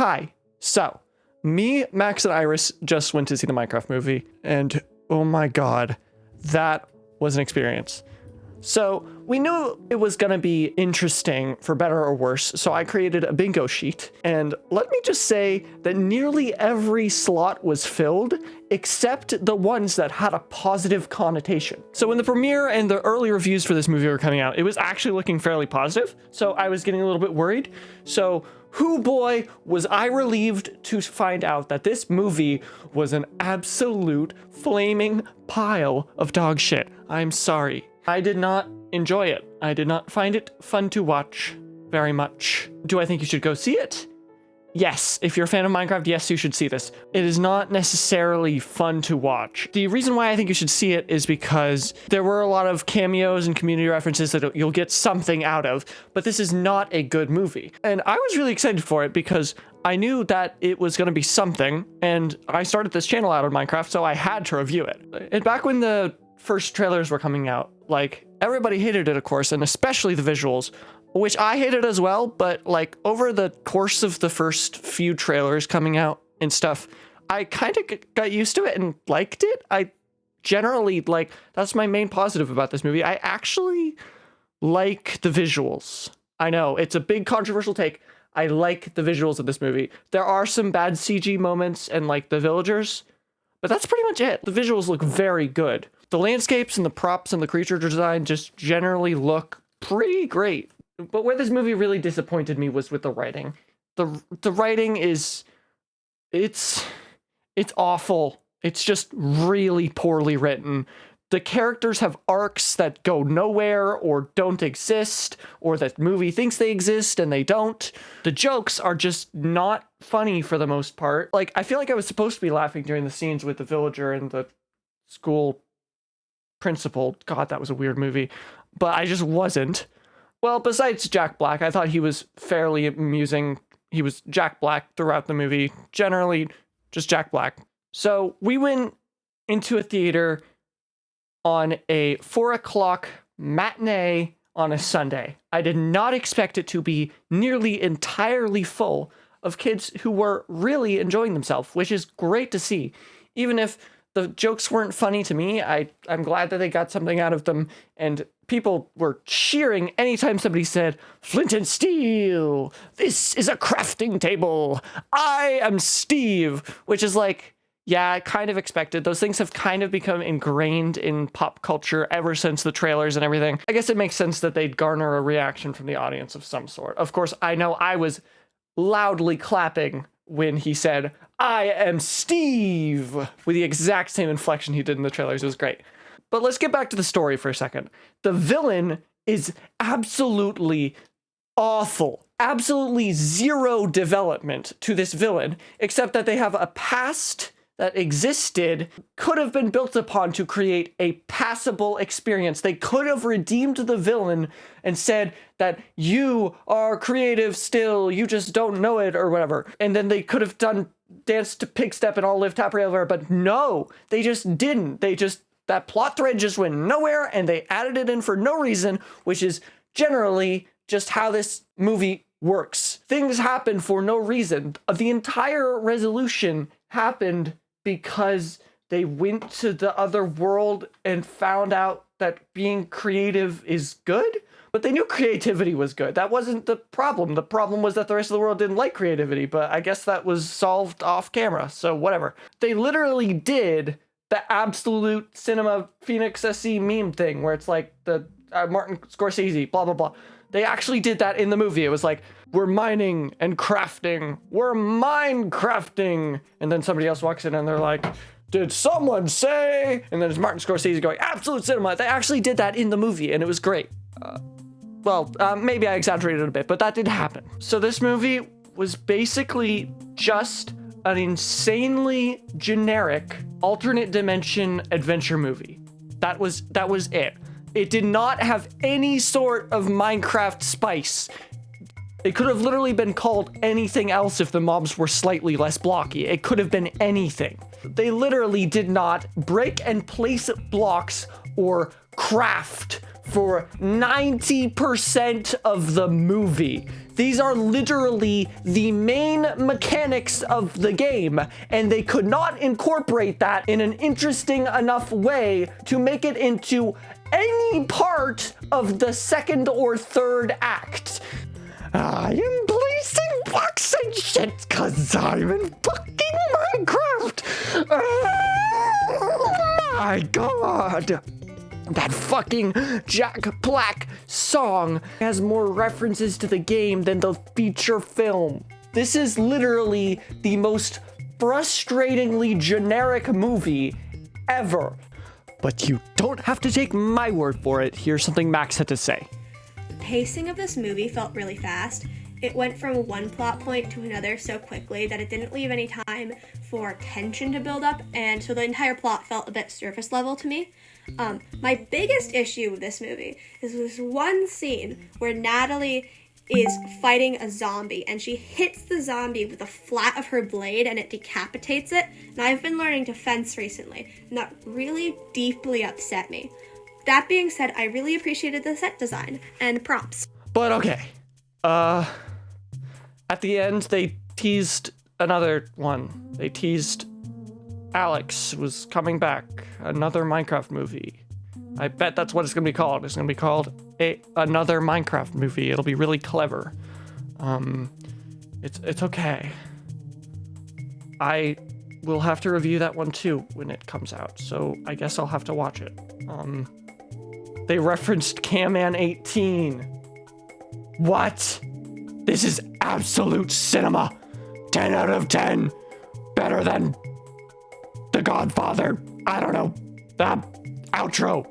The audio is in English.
Hi. So, me, Max, and Iris just went to see the Minecraft movie, and oh my god, that was an experience. So we knew it was gonna be interesting for better or worse, so I created a bingo sheet. And let me just say that nearly every slot was filled, except the ones that had a positive connotation. So when the premiere and the early reviews for this movie were coming out, it was actually looking fairly positive, so I was getting a little bit worried. So hoo boy, was I relieved to find out that this movie was an absolute flaming pile of dog shit. I'm sorry. I did not enjoy it. I did not find it fun to watch very much. Do I think you should go see it? Yes. If you're a fan of Minecraft, yes, you should see this. It is not necessarily fun to watch. The reason why I think you should see it is because there were a lot of cameos and community references that you'll get something out of, but this is not a good movie. And I was really excited for it because I knew that it was going to be something, and I started this channel out on Minecraft, so I had to review it. And back when the first trailers were coming out, like, everybody hated it, of course, and especially the visuals, which I hated as well, but like over the course of the first few trailers coming out and stuff, I kind of got used to it and liked it. I generally like, that's my main positive about this movie. I actually like the visuals. I know it's a big controversial take. I like the visuals of this movie. There are some bad CG moments and like the villagers, but that's pretty much it. The visuals look very good. The landscapes and the props and the creature design just generally look pretty great. But where this movie really disappointed me was with the writing. The writing is, it's awful. It's just really poorly written. The characters have arcs that go nowhere or don't exist, or that movie thinks they exist and they don't. The jokes are just not funny for the most part. Like, I feel like I was supposed to be laughing during the scenes with the villager and the school principal. God, that was a weird movie. But I just wasn't. Well, besides Jack Black, I thought he was fairly amusing. He was Jack Black throughout the movie. Generally, just Jack Black. So we went into a theater on a 4 o'clock matinee on a Sunday. I did not expect it to be nearly entirely full of kids who were really enjoying themselves, which is great to see. Even if the jokes weren't funny to me, I'm glad that they got something out of them, and people were cheering anytime somebody said, "Flint and steel, this is a crafting table, I am Steve," which is like, yeah, I kind of expected. Those things have kind of become ingrained in pop culture ever since the trailers and everything. I guess it makes sense that they'd garner a reaction from the audience of some sort. Of course, I know I was loudly clapping when he said, "I am Steve," with the exact same inflection he did in the trailers. It was great. But let's get back to the story for a second. The villain is absolutely awful. Absolutely zero development to this villain, except that they have a past that existed, could have been built upon to create a passable experience. They could have redeemed the villain and said that you are creative still, you just don't know it, or whatever. And then they could have done Dance to Pig Step and all live happily ever, but no, they just didn't. That plot thread just went nowhere, and they added it in for no reason, which is generally just how this movie works. Things happen for no reason. The entire resolution happened because they went to the other world and found out that being creative is good, but they knew creativity was good. That wasn't the problem. The problem was that the rest of the world didn't like creativity, but I guess that was solved off camera, so whatever. They literally did the absolute Cinema Phoenix SC meme thing, where it's like the Martin Scorsese, blah, blah, blah. They actually did that in the movie. It was like, we're mining and crafting. We're Minecrafting. And then somebody else walks in and they're like, did someone say? And then it's Martin Scorsese going, absolute cinema. They actually did that in the movie, and it was great. Maybe I exaggerated a bit, but that did happen. So this movie was basically just an insanely generic alternate dimension adventure movie. That was it. It did not have any sort of Minecraft spice. It could have literally been called anything else if the mobs were slightly less blocky. It could have been anything. They literally did not break and place blocks or craft for 90% of the movie. These are literally the main mechanics of the game, and they could not incorporate that in an interesting enough way to make it into any part of the second or third act. I am placing blocks and shit cause I'm in fucking Minecraft. Oh my god. That fucking Jack Black song has more references to the game than the feature film. This is literally the most frustratingly generic movie ever. But you don't have to take my word for it. Here's something Max had to say. The pacing of this movie felt really fast. It went from one plot point to another so quickly that it didn't leave any time for tension to build up, and so the entire plot felt a bit surface level to me. My biggest issue with this movie is this one scene where Natalie is fighting a zombie, and she hits the zombie with the flat of her blade and it decapitates it. And I've been learning to fence recently, and that really deeply upset me. That being said, I really appreciated the set design and props. But okay. At the end, they teased another one. They teased Alex was coming back. Another Minecraft movie. I bet that's what it's going to be called. It's going to be called another Minecraft movie. It'll be really clever. It's okay. I will have to review that one too when it comes out. So I guess I'll have to watch it. They referenced Camman 18. What? This is absolute cinema. 10 out of 10. Better than The Godfather. I don't know. Outro.